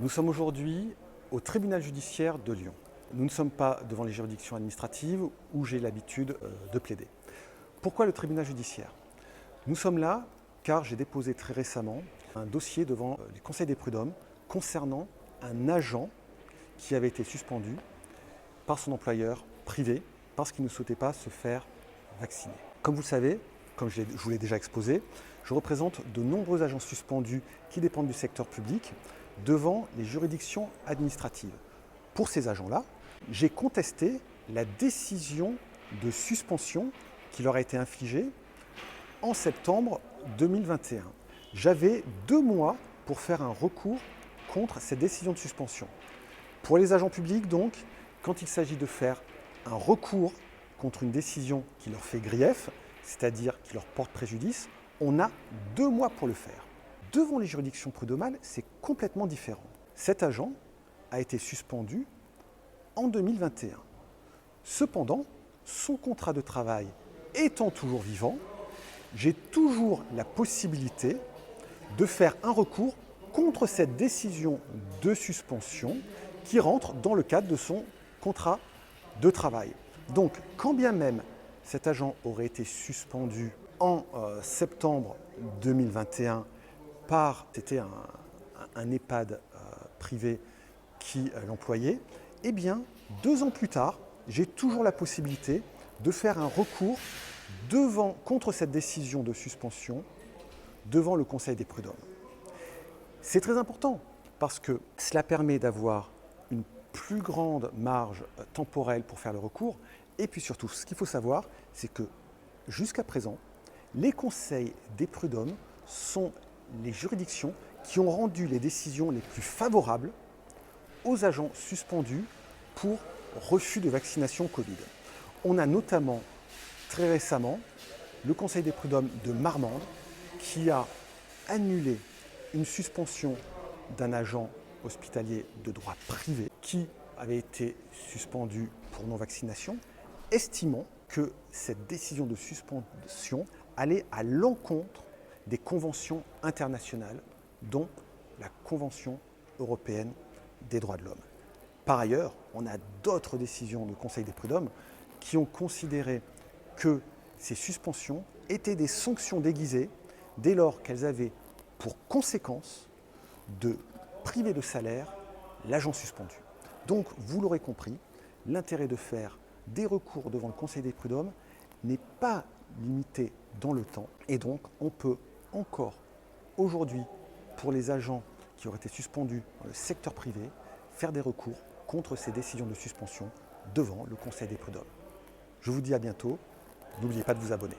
Nous sommes aujourd'hui au tribunal judiciaire de Lyon. Nous ne sommes pas devant les juridictions administratives où j'ai l'habitude de plaider. Pourquoi le tribunal judiciaire? Nous sommes là car j'ai déposé très récemment un dossier devant les conseils des prud'hommes concernant un agent qui avait été suspendu par son employeur privé parce qu'il ne souhaitait pas se faire vacciner. Comme vous le savez, comme je vous l'ai déjà exposé, je représente de nombreux agents suspendus qui dépendent du secteur public devant les juridictions administratives. Pour ces agents-là, j'ai contesté la décision de suspension qui leur a été infligée en septembre 2021. J'avais 2 mois pour faire un recours contre cette décision de suspension. Pour les agents publics, donc, quand il s'agit de faire un recours contre une décision qui leur fait grief, c'est-à-dire qui leur porte préjudice, on a 2 mois pour le faire. Devant les juridictions prud'homales, c'est complètement différent. Cet agent a été suspendu en 2021. Cependant, son contrat de travail étant toujours vivant, j'ai toujours la possibilité de faire un recours contre cette décision de suspension qui rentre dans le cadre de son contrat de travail. Donc, quand bien même cet agent aurait été suspendu en septembre 2021 c'était un EHPAD privé qui l'employait, eh bien, 2 ans plus tard, j'ai toujours la possibilité de faire un recours contre cette décision de suspension devant le Conseil des prud'hommes. C'est très important parce que cela permet d'avoir une plus grande marge temporelle pour faire le recours. Et puis surtout, ce qu'il faut savoir, c'est que jusqu'à présent, les conseils des prud'hommes sont les juridictions qui ont rendu les décisions les plus favorables aux agents suspendus pour refus de vaccination Covid. On a notamment très récemment le Conseil des prud'hommes de Marmande qui a annulé une suspension d'un agent hospitalier de droit privé qui avait été suspendu pour non-vaccination, estimant que cette décision de suspension allait à l'encontre des conventions internationales, dont la Convention européenne des droits de l'homme. Par ailleurs, on a d'autres décisions du Conseil des prud'hommes qui ont considéré que ces suspensions étaient des sanctions déguisées dès lors qu'elles avaient pour conséquence de priver de salaire l'agent suspendu. Donc, vous l'aurez compris, l'intérêt de faire des recours devant le Conseil des prud'hommes n'est pas limité dans le temps. Et donc, on peut encore aujourd'hui, pour les agents qui auraient été suspendus dans le secteur privé, faire des recours contre ces décisions de suspension devant le Conseil des prud'hommes. Je vous dis à bientôt. N'oubliez pas de vous abonner.